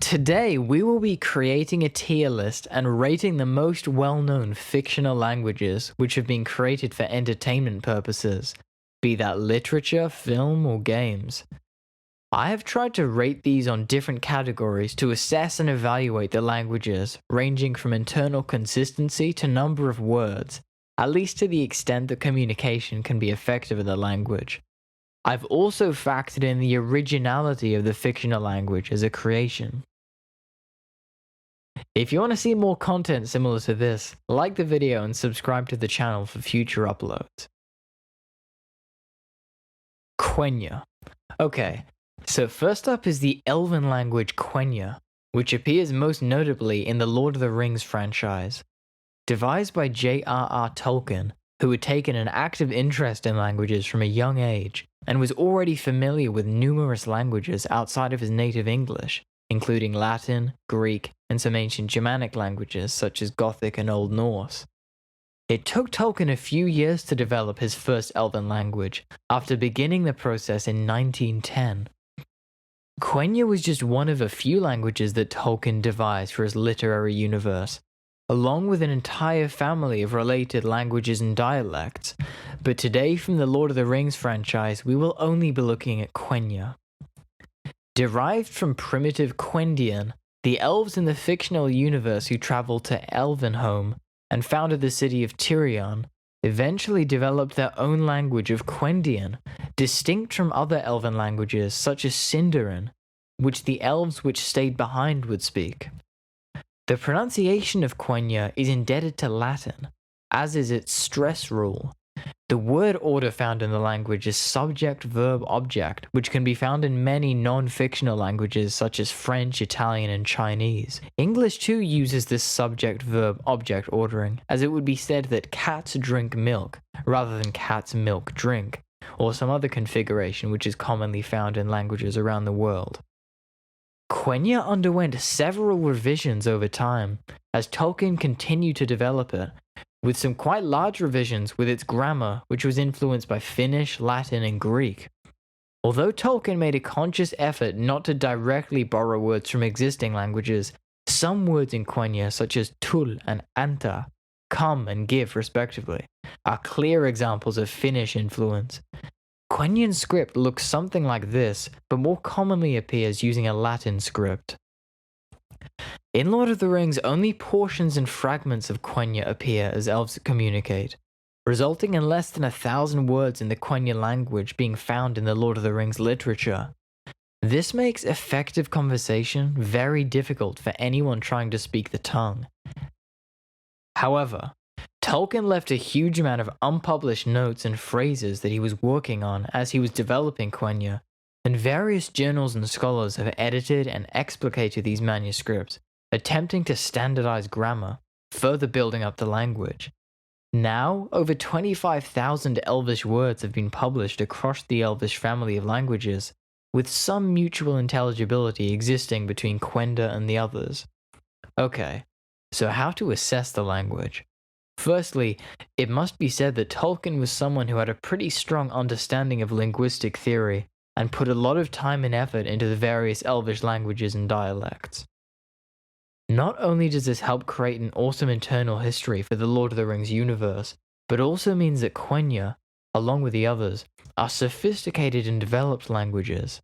Today, we will be creating a tier list and rating the most well-known fictional languages which have been created for entertainment purposes, be that literature, film, or games. I have tried to rate these on different categories to assess and evaluate the languages, ranging from internal consistency to number of words, at least to the extent that communication can be effective in the language. I've also factored in the originality of the fictional language as a creation. If you want to see more content similar to this, like the video and subscribe to the channel for future uploads. Quenya. Okay, so first up is the elven language Quenya, which appears most notably in the Lord of the Rings franchise. Devised by J.R.R. Tolkien, who had taken an active interest in languages from a young age, and was already familiar with numerous languages outside of his native English, including Latin, Greek, and some ancient Germanic languages such as Gothic and Old Norse. It took Tolkien a few years to develop his first elven language, after beginning the process in 1910. Quenya was just one of a few languages that Tolkien devised for his literary universe, along with an entire family of related languages and dialects, but today from the Lord of the Rings franchise we will only be looking at Quenya. Derived from primitive Quendian, the elves in the fictional universe who traveled to Elvenhome and founded the city of Tirion eventually developed their own language of Quendian, distinct from other elven languages such as Sindarin, which the elves which stayed behind would speak. The pronunciation of Quenya is indebted to Latin, as is its stress rule. The word order found in the language is subject-verb-object, which can be found in many non-fictional languages such as French, Italian, and Chinese. English too uses this subject-verb-object ordering, as it would be said that cats drink milk, rather than cats milk drink, or some other configuration which is commonly found in languages around the world. Quenya underwent several revisions over time, as Tolkien continued to develop it, with some quite large revisions with its grammar, which was influenced by Finnish, Latin, and Greek. Although Tolkien made a conscious effort not to directly borrow words from existing languages, some words in Quenya, such as tul and anta, come and give respectively, are clear examples of Finnish influence. Quenyan script looks something like this, but more commonly appears using a Latin script. In Lord of the Rings, only portions and fragments of Quenya appear as elves communicate, resulting in less than 1,000 words in the Quenya language being found in the Lord of the Rings literature. This makes effective conversation very difficult for anyone trying to speak the tongue. However, Tolkien left a huge amount of unpublished notes and phrases that he was working on as he was developing Quenya, and various journals and scholars have edited and explicated these manuscripts, attempting to standardize grammar, further building up the language. Now, over 25,000 Elvish words have been published across the Elvish family of languages, with some mutual intelligibility existing between Quenya and the others. Okay, so how to assess the language? Firstly, it must be said that Tolkien was someone who had a pretty strong understanding of linguistic theory, and put a lot of time and effort into the various Elvish languages and dialects. Not only does this help create an awesome internal history for the Lord of the Rings universe, but also means that Quenya, along with the others, are sophisticated and developed languages.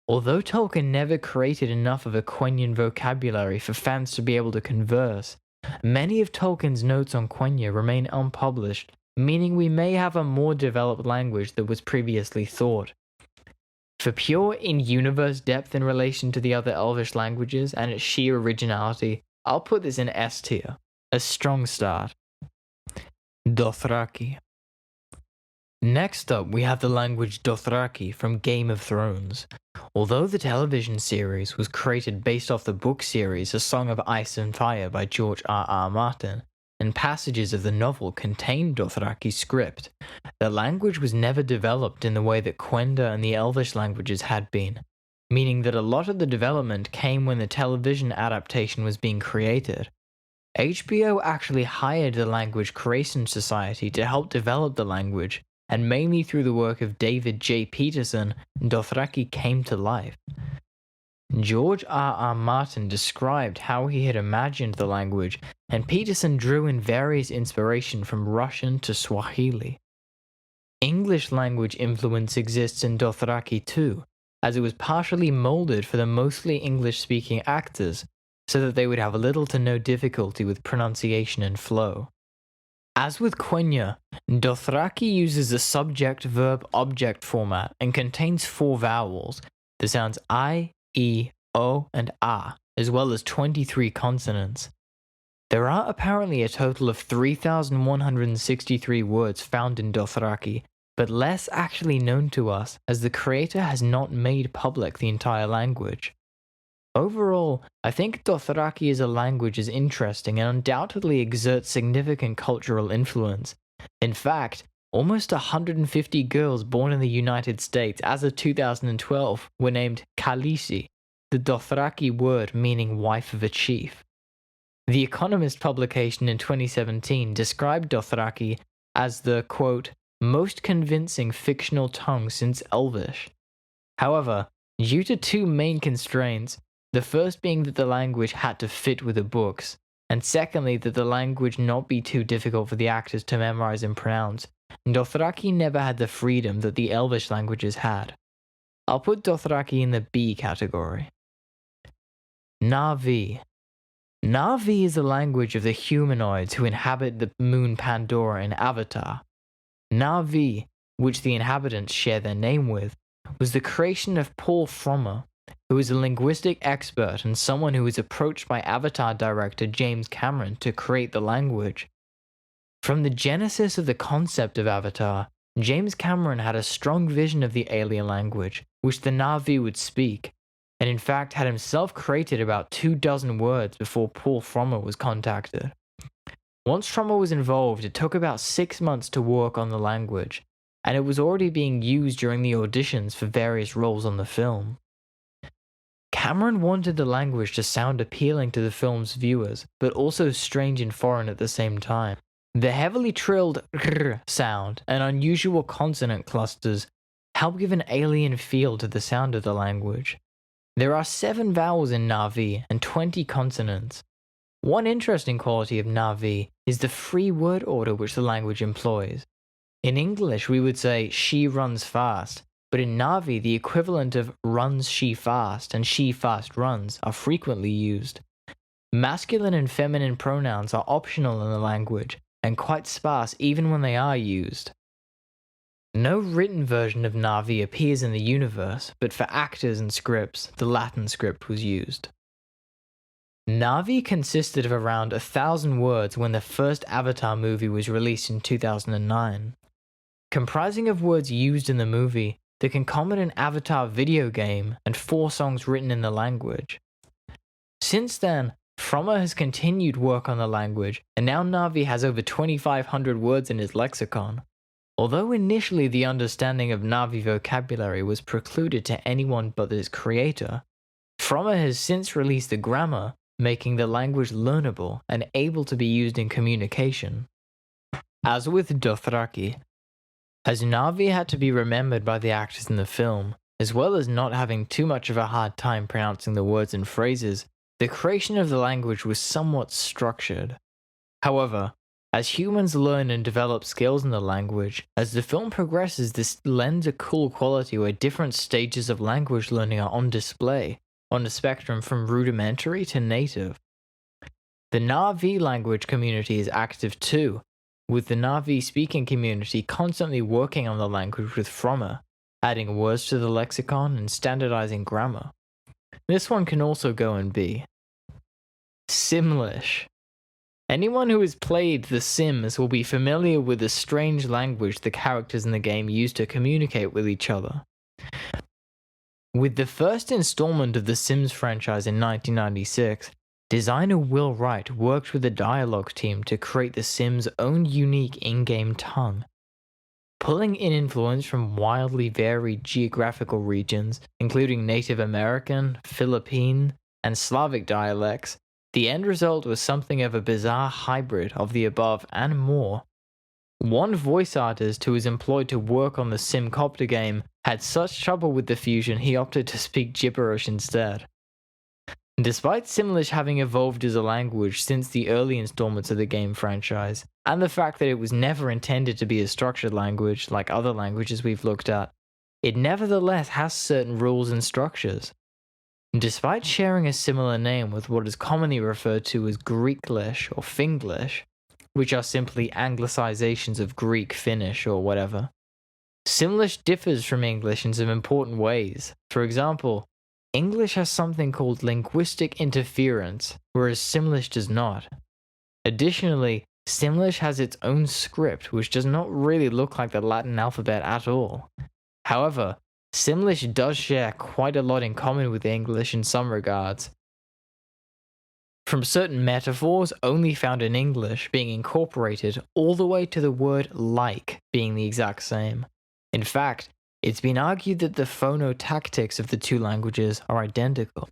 Although Tolkien never created enough of a Quenyan vocabulary for fans to be able to converse, many of Tolkien's notes on Quenya remain unpublished, meaning we may have a more developed language than was previously thought. For pure in-universe depth in relation to the other Elvish languages and its sheer originality, I'll put this in S tier, a strong start. Dothraki. Next up, we have the language Dothraki from Game of Thrones. Although the television series was created based off the book series A Song of Ice and Fire by George R.R. Martin, and passages of the novel contained Dothraki script, the language was never developed in the way that Quenya and the Elvish languages had been, meaning that a lot of the development came when the television adaptation was being created. HBO actually hired the Language Creation Society to help develop the language, and mainly through the work of David J. Peterson, Dothraki came to life. George R. Martin described how he had imagined the language, and Peterson drew in various inspiration from Russian to Swahili. English language influence exists in Dothraki too, as it was partially molded for the mostly English-speaking actors, so that they would have little to no difficulty with pronunciation and flow. As with Quenya, Dothraki uses a subject-verb-object format and contains 4 vowels, the sounds I, E, O, and A, as well as 23 consonants. There are apparently a total of 3,163 words found in Dothraki, but less actually known to us as the creator has not made public the entire language. Overall, I think Dothraki as a language is interesting and undoubtedly exerts significant cultural influence. In fact, almost 150 girls born in the United States as of 2012 were named Khaleesi, the Dothraki word meaning wife of a chief. The Economist publication in 2017 described Dothraki as the, quote, most convincing fictional tongue since Elvish. However, due to 2 main constraints, the first being that the language had to fit with the books, and secondly that the language not be too difficult for the actors to memorize and pronounce, Dothraki never had the freedom that the Elvish languages had. I'll put Dothraki in the B category. Navi. Navi is the language of the humanoids who inhabit the moon Pandora in Avatar. Navi, which the inhabitants share their name with, was the creation of Paul Frommer, who is a linguistic expert and someone who was approached by Avatar director James Cameron to create the language. From the genesis of the concept of Avatar, James Cameron had a strong vision of the alien language, which the Navi would speak, and in fact had himself created about 24 words before Paul Frommer was contacted. Once Frommer was involved, it took about 6 months to work on the language, and it was already being used during the auditions for various roles on the film. Cameron wanted the language to sound appealing to the film's viewers, but also strange and foreign at the same time. The heavily trilled r sound and unusual consonant clusters help give an alien feel to the sound of the language. There are 7 vowels in Navi and 20 consonants. One interesting quality of Navi is the free word order which the language employs. In English, we would say she runs fast, but in Navi, the equivalent of runs she fast and she fast runs are frequently used. Masculine and feminine pronouns are optional in the language and quite sparse even when they are used. No written version of Navi appears in the universe, but for actors and scripts, the Latin script was used. Navi consisted of around 1,000 words when the first Avatar movie was released in 2009. Comprising of words used in the movie, the concomitant Avatar video game, and 4 songs written in the language. Since then, Frommer has continued work on the language, and now Navi has over 2,500 words in his lexicon. Although initially the understanding of Navi vocabulary was precluded to anyone but its creator, Frommer has since released the grammar, making the language learnable and able to be used in communication. As with Dothraki, as Navi had to be remembered by the actors in the film, as well as not having too much of a hard time pronouncing the words and phrases, the creation of the language was somewhat structured. However, as humans learn and develop skills in the language, as the film progresses, this lends a cool quality where different stages of language learning are on display, on a spectrum from rudimentary to native. The Navi language community is active too, with the Navi speaking community constantly working on the language with Frommer, adding words to the lexicon and standardizing grammar. This one can also go in B. Simlish. Anyone who has played The Sims will be familiar with the strange language the characters in the game use to communicate with each other. With the first installment of the Sims franchise in 1996, designer Will Wright worked with the dialogue team to create the Sims' own unique in-game tongue. Pulling in influence from wildly varied geographical regions, including Native American, Philippine, and Slavic dialects, the end result was something of a bizarre hybrid of the above and more. One voice artist who was employed to work on the Simcopter game had such trouble with the fusion he opted to speak gibberish instead. Despite Simlish having evolved as a language since the early installments of the game franchise, and the fact that it was never intended to be a structured language like other languages we've looked at, it nevertheless has certain rules and structures. Despite sharing a similar name with what is commonly referred to as Greeklish or Finglish, which are simply anglicizations of Greek, Finnish, or whatever, Simlish differs from English in some important ways. For example, English has something called linguistic interference, whereas Simlish does not. Additionally, Simlish has its own script, which does not really look like the Latin alphabet at all. However, Simlish does share quite a lot in common with English in some regards. From certain metaphors only found in English being incorporated all the way to the word like being the exact same. In fact, it's been argued that the phonotactics of the two languages are identical.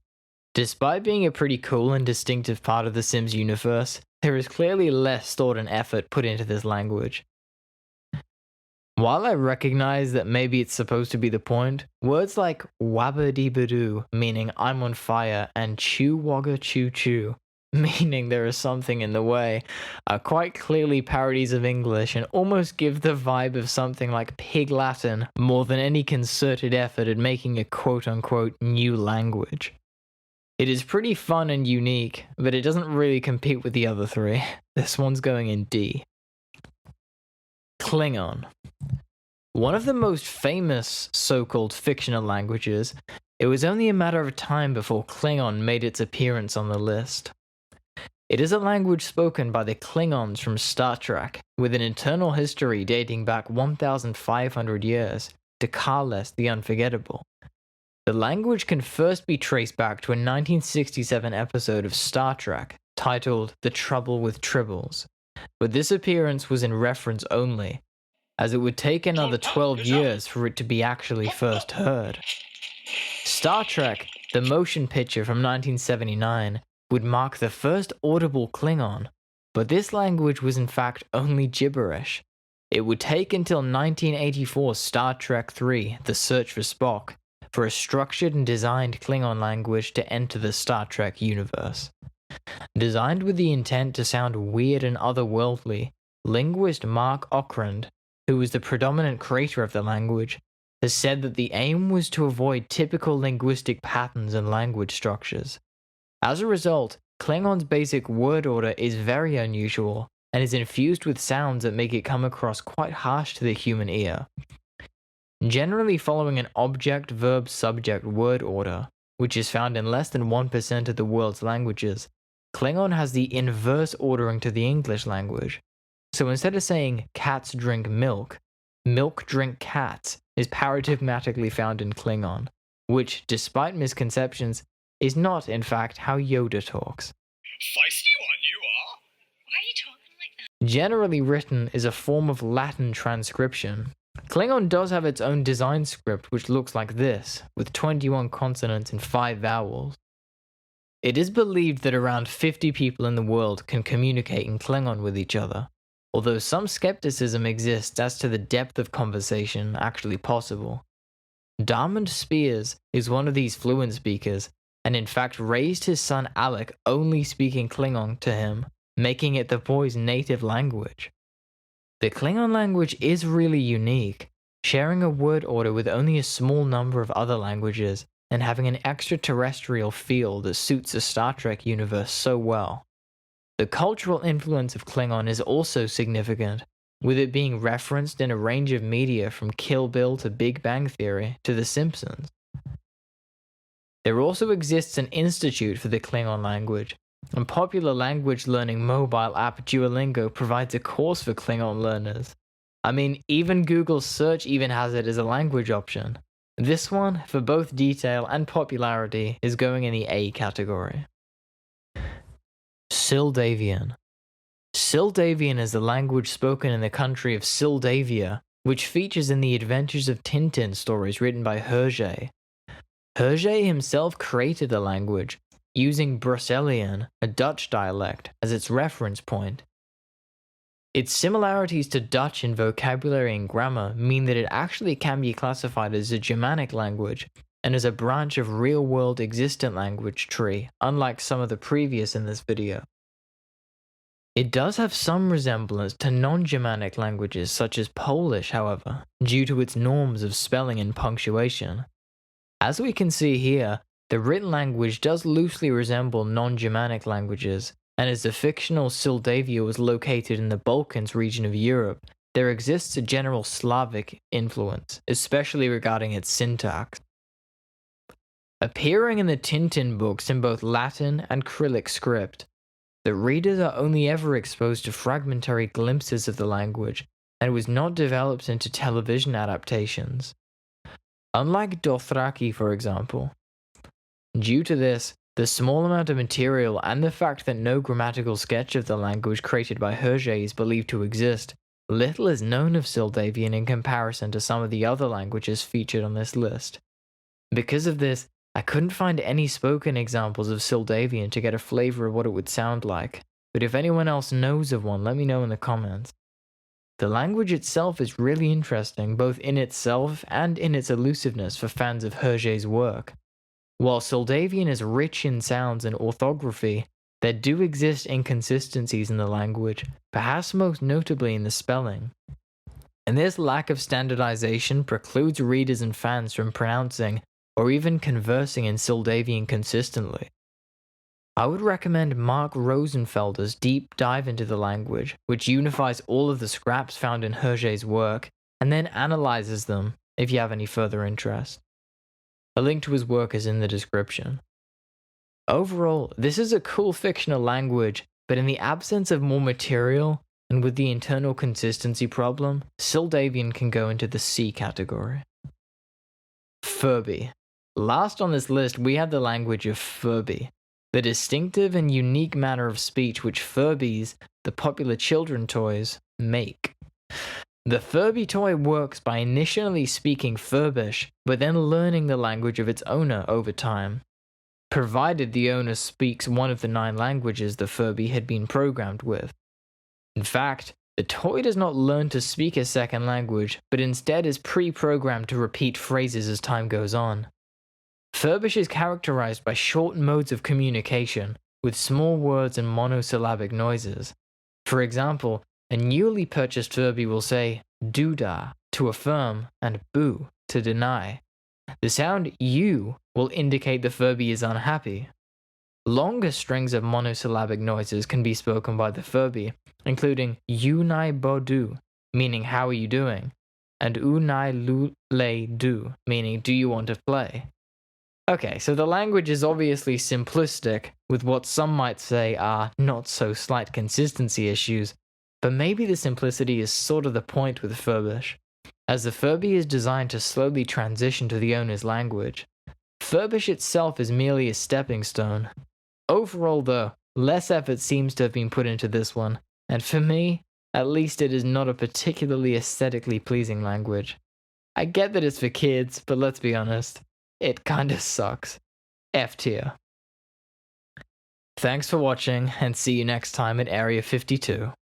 Despite being a pretty cool and distinctive part of the Sims universe, there is clearly less thought and effort put into this language. While I recognize that maybe it's supposed to be the point, words like wabba-dee-ba-doo, meaning I'm on fire, and chew-wagga-choo-choo, meaning there is something in the way, are quite clearly parodies of English and almost give the vibe of something like Pig Latin more than any concerted effort at making a quote-unquote new language. It is pretty fun and unique, but it doesn't really compete with the other three. This one's going in D. Klingon. One of the most famous so-called fictional languages, it was only a matter of time before Klingon made its appearance on the list. It is a language spoken by the Klingons from Star Trek, with an internal history dating back 1,500 years to Kales the Unforgettable. The language can first be traced back to a 1967 episode of Star Trek titled The Trouble with Tribbles, but this appearance was in reference only, as it would take another 12 years for it to be actually first heard. Star Trek, the motion picture from 1979, would mark the first audible Klingon, but this language was in fact only gibberish. It would take until 1984's Star Trek III, The Search for Spock, for a structured and designed Klingon language to enter the Star Trek universe. Designed with the intent to sound weird and otherworldly, linguist Mark Okrand, who was the predominant creator of the language, has said that the aim was to avoid typical linguistic patterns and language structures. As a result, Klingon's basic word order is very unusual and is infused with sounds that make it come across quite harsh to the human ear. Generally following an object-verb-subject word order, which is found in less than 1% of the world's languages, Klingon has the inverse ordering to the English language. So instead of saying cats drink milk drink cats is paradigmatically found in Klingon, which, despite misconceptions, is not, in fact, how Yoda talks. Feisty one you are! Why are you talking like that? Generally written is a form of Latin transcription. Klingon does have its own design script which looks like this, with 21 consonants and 5 vowels. It is believed that around 50 people in the world can communicate in Klingon with each other, although some skepticism exists as to the depth of conversation actually possible. Darmond Spears is one of these fluent speakers, and in fact raised his son Alec only speaking Klingon to him, making it the boy's native language. The Klingon language is really unique, sharing a word order with only a small number of other languages and having an extraterrestrial feel that suits the Star Trek universe so well. The cultural influence of Klingon is also significant, with it being referenced in a range of media from Kill Bill to Big Bang Theory to The Simpsons. There also exists an institute for the Klingon language, and popular language learning mobile app Duolingo provides a course for Klingon learners. I mean, even Google search even has it as a language option. This one, for both detail and popularity, is going in the A category. Davian. Davian is the language spoken in the country of Sildavia, which features in the Adventures of Tintin stories written by Hergé. Hergé himself created the language, using Brusselian, a Dutch dialect, as its reference point. Its similarities to Dutch in vocabulary and grammar mean that it actually can be classified as a Germanic language and as a branch of real-world existent language tree, unlike some of the previous in this video. It does have some resemblance to non-Germanic languages such as Polish, however, due to its norms of spelling and punctuation. As we can see here, the written language does loosely resemble non-Germanic languages, and as the fictional Sildavia was located in the Balkans region of Europe, there exists a general Slavic influence, especially regarding its syntax. Appearing in the Tintin books in both Latin and Cyrillic script, the readers are only ever exposed to fragmentary glimpses of the language, and it was not developed into television adaptations. Unlike Dothraki, for example. Due to this, the small amount of material and the fact that no grammatical sketch of the language created by Hergé is believed to exist, little is known of Sildavian in comparison to some of the other languages featured on this list. Because of this, I couldn't find any spoken examples of Sildavian to get a flavor of what it would sound like, but if anyone else knows of one, let me know in the comments. The language itself is really interesting, both in itself and in its elusiveness for fans of Hergé's work. While Sildavian is rich in sounds and orthography, there do exist inconsistencies in the language, perhaps most notably in the spelling. And this lack of standardization precludes readers and fans from pronouncing or even conversing in Sildavian consistently. I would recommend Mark Rosenfelder's deep dive into the language, which unifies all of the scraps found in Hergé's work, and then analyzes them if you have any further interest. A link to his work is in the description. Overall, this is a cool fictional language, but in the absence of more material, and with the internal consistency problem, Sildavian can go into the C category. Furby. Last on this list, we have the language of Furby, the distinctive and unique manner of speech which Furbies, the popular children toys, make. The Furby toy works by initially speaking Furbish, but then learning the language of its owner over time, provided the owner speaks one of the 9 languages the Furby had been programmed with. In fact, the toy does not learn to speak a second language, but instead is pre-programmed to repeat phrases as time goes on. Furbish is characterized by short modes of communication, with small words and monosyllabic noises. For example, a newly purchased Furby will say "doodah" to affirm and "boo" to deny. The sound "you" will indicate the Furby is unhappy. Longer strings of monosyllabic noises can be spoken by the Furby, including "unai bodu," meaning "how are you doing?" and "unai lule du," meaning "do you want to play?" Okay, so the language is obviously simplistic, with what some might say are not so slight consistency issues, but maybe the simplicity is sort of the point with Furbish, as the Furby is designed to slowly transition to the owner's language. Furbish itself is merely a stepping stone. Overall though, less effort seems to have been put into this one, and for me, at least it is not a particularly aesthetically pleasing language. I get that it's for kids, but let's be honest, it kinda sucks. F tier. Thanks for watching, and see you next time at Area 52.